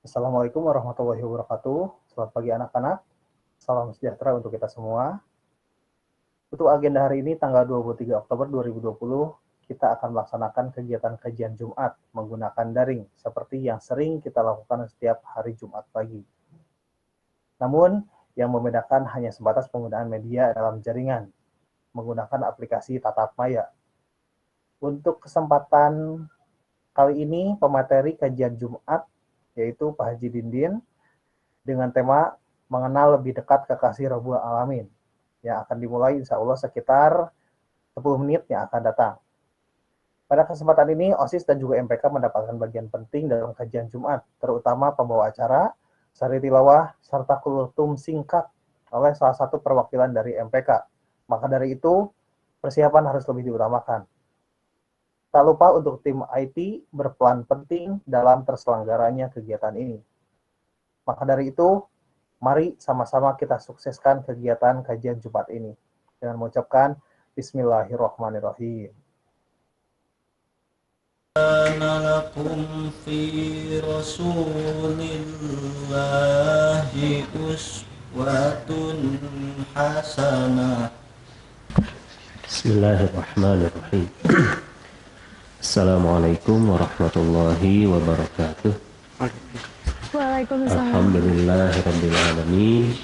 Assalamualaikum warahmatullahi wabarakatuh. Selamat pagi anak-anak. Salam sejahtera untuk kita semua. Untuk agenda hari ini tanggal 23 Oktober 2020, kita akan melaksanakan kegiatan kajian Jumat menggunakan daring seperti yang sering kita lakukan setiap hari Jumat pagi. Namun, yang membedakan hanya sebatas penggunaan media dalam jaringan menggunakan aplikasi Tatap Maya. Untuk kesempatan kali ini, pemateri kajian Jumat yaitu Pak Haji Dindin dengan tema mengenal lebih dekat kekasih Rabbul Alamin yang akan dimulai insya Allah sekitar 10 menit yang akan datang. Pada kesempatan ini, OSIS dan juga MPK mendapatkan bagian penting dalam kajian Jumat, terutama pembawa acara, sari tilawah, serta kultum singkat oleh salah satu perwakilan dari MPK. Maka dari itu, persiapan harus lebih diutamakan. Tak lupa untuk tim IT berperan penting dalam terselenggaranya kegiatan ini. Maka dari itu, mari sama-sama kita sukseskan kegiatan kajian Jumat ini dengan mengucapkan Bismillahirrahmanirrahim. Lakum fi Rasulillahi uswatun hasanah. Bismillahirrahmanirrahim. Assalamualaikum warahmatullahi wabarakatuh. Waalaikumsalam. Alhamdulillahirabbil alamin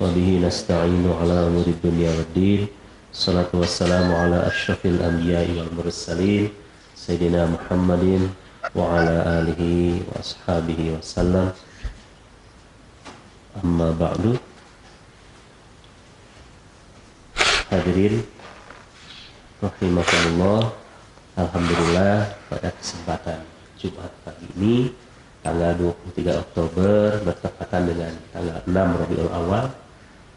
wa bihi nasta'inu ala umuri dunya waddin. Salatu wassalamu ala asyrafil anbiya'i wal mursalin sayyidina Muhammadin wa ala alihi wa ashabihi wasallam. Amma ba'du. Hadirin rahimakumullah. Alhamdulillah pada kesempatan Jumat pagi ini tanggal 23 Oktober bertepatan dengan tanggal 6 Rabiul Awal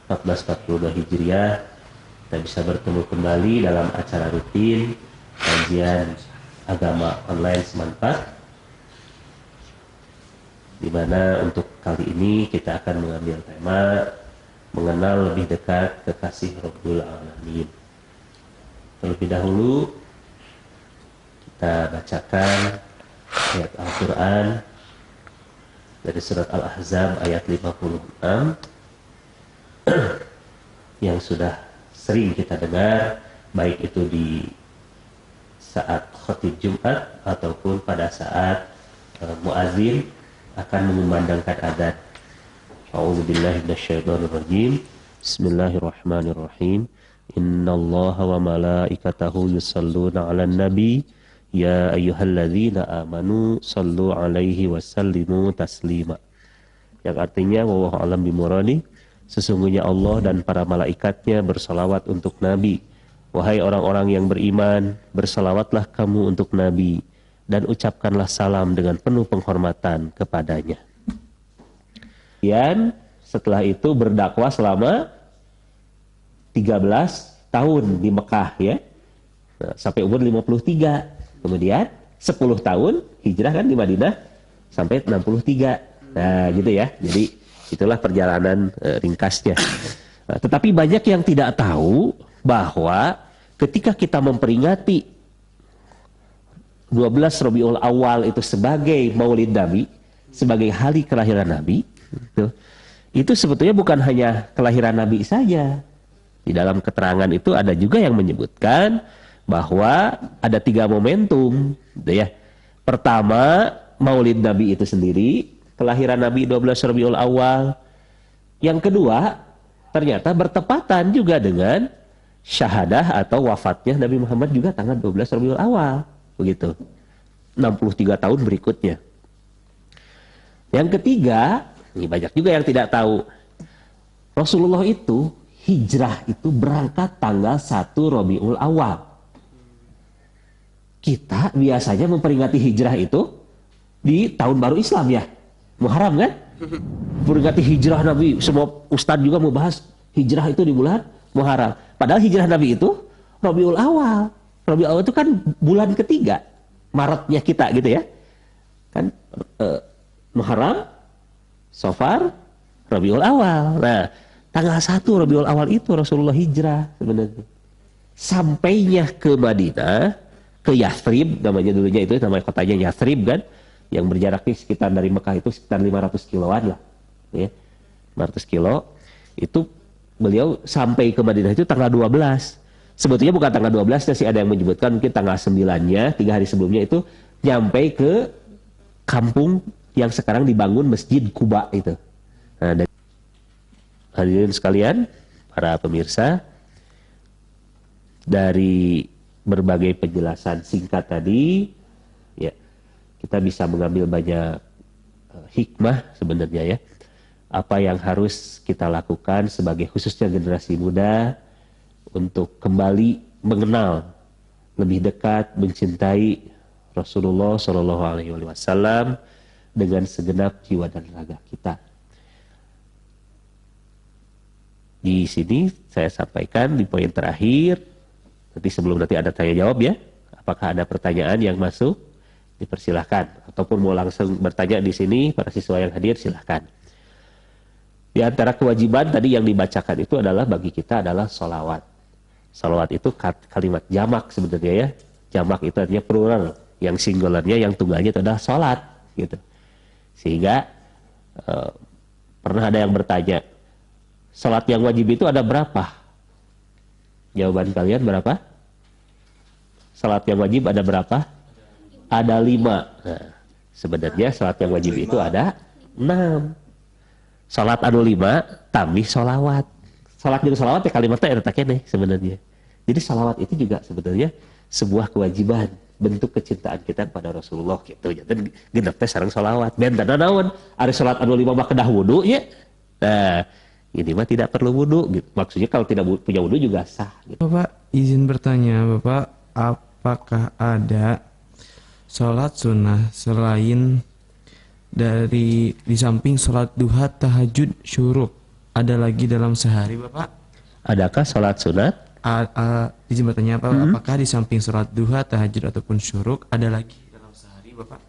1442 Hijriah, kita bisa bertemu kembali dalam acara rutin kajian agama online Semanfaat, di mana untuk kali ini kita akan mengambil tema mengenal lebih dekat kekasih Rabbul Alamin. Terlebih dahulu kita bacakan ayat Al-Quran dari surat Al-Ahzab ayat 56 yang sudah sering kita dengar, baik itu di saat khatib Jumat ataupun pada saat muazin akan mengumandangkan adzan. A'udzubillahi minasyaitonirrajim. Bismillahirrahmanirrahim. Innallaha wa malaikatahu yusalluna 'alan nabi ya ayyuhalladzina amanu sallu 'alaihi wa sallimu taslima. Yang artinya wallahu a'lam bimuradi, sesungguhnya Allah dan para malaikatnya bersalawat untuk Nabi. Wahai orang-orang yang beriman, bersalawatlah kamu untuk Nabi dan ucapkanlah salam dengan penuh penghormatan kepadanya. Dan setelah itu berdakwah selama 13 tahun di Mekah ya. Nah, sampai umur 53. Kemudian 10 tahun hijrah kan di Madinah sampai 63. Nah, gitu ya. Jadi itulah perjalanan ringkasnya. Nah, tetapi banyak yang tidak tahu bahwa ketika kita memperingati 12 Rabiul Awal itu sebagai Maulid Nabi, sebagai hari kelahiran Nabi, itu sebetulnya bukan hanya kelahiran Nabi saja. Di dalam keterangan itu ada juga yang menyebutkan bahwa ada 3 momentum, ya. Pertama, Maulid Nabi itu sendiri, kelahiran Nabi 12 Rabiul Awal. Yang kedua, ternyata bertepatan juga dengan syahadah atau wafatnya Nabi Muhammad juga tanggal 12 Rabiul Awal, begitu. 63 tahun berikutnya. Yang ketiga, ini banyak juga yang tidak tahu. Rasulullah itu hijrah itu berangkat tanggal 1 Rabiul Awal. Kita biasanya memperingati hijrah itu di tahun baru Islam ya, Muharram kan? Memperingati hijrah Nabi, semua ustadz juga membahas hijrah itu di bulan Muharram. Padahal hijrah Nabi itu Rabiul Awal. Rabiul Awal itu kan bulan ketiga, Maretnya kita gitu ya. Kan Muharram, Safar, Rabiul Awal. Nah, tanggal 1 Rabiul Awal itu Rasulullah hijrah sebenarnya. Sampainya ke Madinah, ke Yathrib namanya dulunya, itu namanya kotanya Yathrib kan. yang berjarak nih sekitar dari Mekah itu sekitar 500 kiloan lah, ya, 500 kilo. Itu beliau sampai ke Madinah itu tanggal 12. Sebetulnya bukan tanggal 12, sih ada yang menyebutkan mungkin tanggal 9-nya, 3 hari sebelumnya itu nyampe ke kampung yang sekarang dibangun Masjid Kuba itu. Nah, dan hadirin sekalian, para pemirsa, dari berbagai penjelasan singkat tadi, ya, kita bisa mengambil banyak hikmah sebenarnya ya. Apa yang harus kita lakukan sebagai khususnya generasi muda untuk kembali mengenal lebih dekat, mencintai Rasulullah Shallallahu Alaihi Wasallam dengan segenap jiwa dan raga kita. Di sini saya sampaikan di poin terakhir. Nanti sebelum nanti ada tanya jawab ya, apakah ada pertanyaan yang masuk, dipersilahkan. Ataupun mau langsung bertanya di sini, para siswa yang hadir silahkan. Di antara kewajiban tadi yang dibacakan itu adalah bagi kita adalah sholawat. Sholawat itu kalimat jamak sebenarnya ya. Jamak itu artinya plural, yang singularnya, yang tunggalnya itu adalah sholat. Gitu. Sehingga pernah ada yang bertanya, sholat yang wajib itu ada berapa? Jawaban kalian berapa? Salat yang wajib ada berapa? Ada 5. Nah, sebenarnya salat yang wajib itu ada 6. Salat anu 5 tambih sholawat. Salat jeung sholawat ya kalimatnya eta keneh sebenarnya. Jadi sholawat itu juga sebenarnya sebuah kewajiban, bentuk kecintaan kita kepada Rasulullah gitu ya. Dan genep teh sareng sholawat. Bentana naon? Ari salat anu 5 mah kedah wudu ya. Nah, ini mah tidak perlu wudhu gitu. Maksudnya kalau tidak punya wudhu juga sah gitu. Bapak izin bertanya, Bapak, apakah ada sholat sunnah selain dari di samping sholat duha, tahajud, syuruk, ada lagi dalam sehari, Bapak? Adakah sholat sunat? Izin bertanya, Pak, apakah di samping sholat duha, tahajud ataupun syuruk ada lagi dalam sehari, Bapak?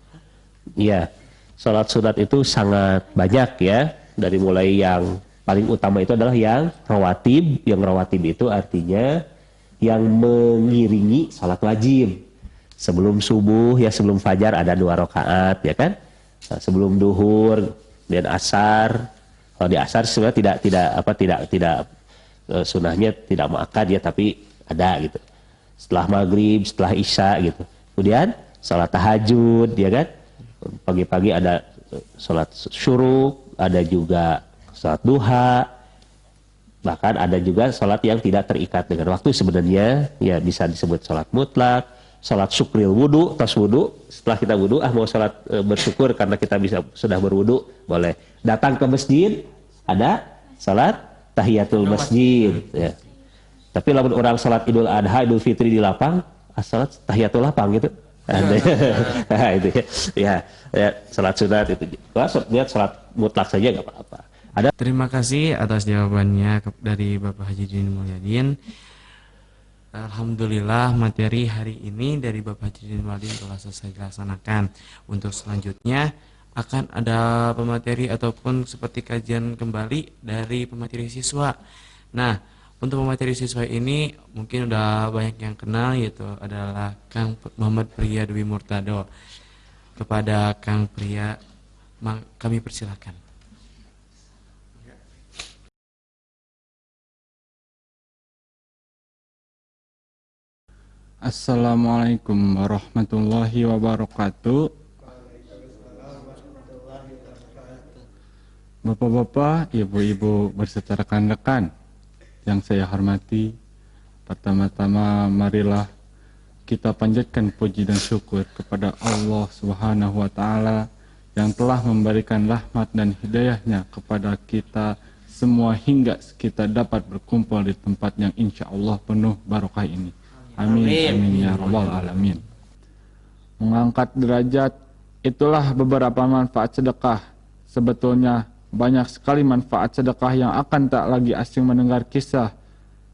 Iya, sholat sunat itu sangat banyak ya. Dari mulai yang paling utama itu adalah yang rawatib. Yang rawatib itu artinya yang mengiringi salat wajib. Sebelum subuh ya, sebelum fajar ada 2 rakaat ya kan. Nah, sebelum duhur dan asar. Kalau di asar sebenarnya tidak sunahnya tidak muakkad ya, tapi ada gitu. Setelah maghrib, setelah isya gitu. Kemudian salat tahajud ya kan. Pagi-pagi ada salat syuruk, ada juga salat duha, bahkan ada juga salat yang tidak terikat dengan waktu sebenarnya, ya bisa disebut salat mutlak, salat syukril wudu, tas wudu, setelah kita wudu mau salat bersyukur karena kita sudah berwudu, boleh. Datang ke masjid, ada salat tahiyatul masjid, ya. Tapi lamun orang salat Idul Adha, Idul Fitri di lapang, salat tahiyatul lapang gitu. Nah, itu ya, salat sunat itu. Lihat salat mutlak saja nggak apa-apa. Terima kasih atas jawabannya dari Bapak Haji Dini Mulyadin. Alhamdulillah materi hari ini dari Bapak Haji Dini Mulyadin telah selesai dilaksanakan. Untuk selanjutnya akan ada pemateri ataupun seperti kajian kembali dari pemateri siswa. Nah, untuk pemateri siswa ini mungkin udah banyak yang kenal, yaitu adalah Kang Muhammad Pria Dwi Murtado. Kepada Kang Pria kami persilakan. Assalamualaikum warahmatullahi wabarakatuh. Bapak-bapak, ibu-ibu berserta rekan-rekan yang saya hormati, pertama-tama marilah kita panjatkan puji dan syukur kepada Allah Subhanahu wa Ta'ala yang telah memberikan rahmat dan hidayahnya kepada kita semua hingga kita dapat berkumpul di tempat yang insya Allah penuh barokah ini. Amin, amin ya rabbal alamin. Mengangkat derajat, itulah beberapa manfaat sedekah. Sebetulnya banyak sekali manfaat sedekah yang akan tak lagi asing mendengar kisah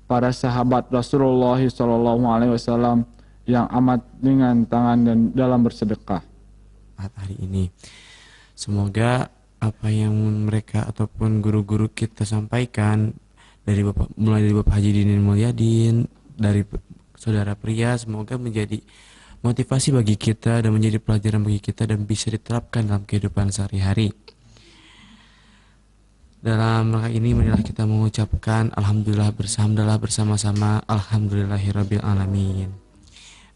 para sahabat Rasulullah SAW yang amat ringan tangan dan dalam bersedekah. Hari ini semoga apa yang mereka ataupun guru-guru kita sampaikan mulai dari Bapak Haji Dini Mulyadin, dari Saudara Pria, semoga menjadi motivasi bagi kita dan menjadi pelajaran bagi kita dan bisa diterapkan dalam kehidupan sehari-hari. Dalam rangka ini marilah kita mengucapkan alhamdulillah bersama-sama alhamdulillahirabbil alamin.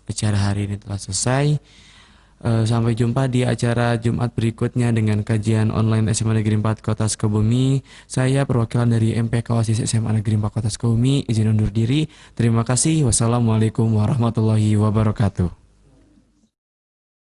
Acara hari ini telah selesai. Sampai jumpa di acara Jumat berikutnya dengan kajian online SMA Negeri 4 Kota Sukabumi. Saya perwakilan dari MPK OSIS SMA Negeri 4 Kota Sukabumi izin undur diri. Terima kasih. Wassalamualaikum warahmatullahi wabarakatuh.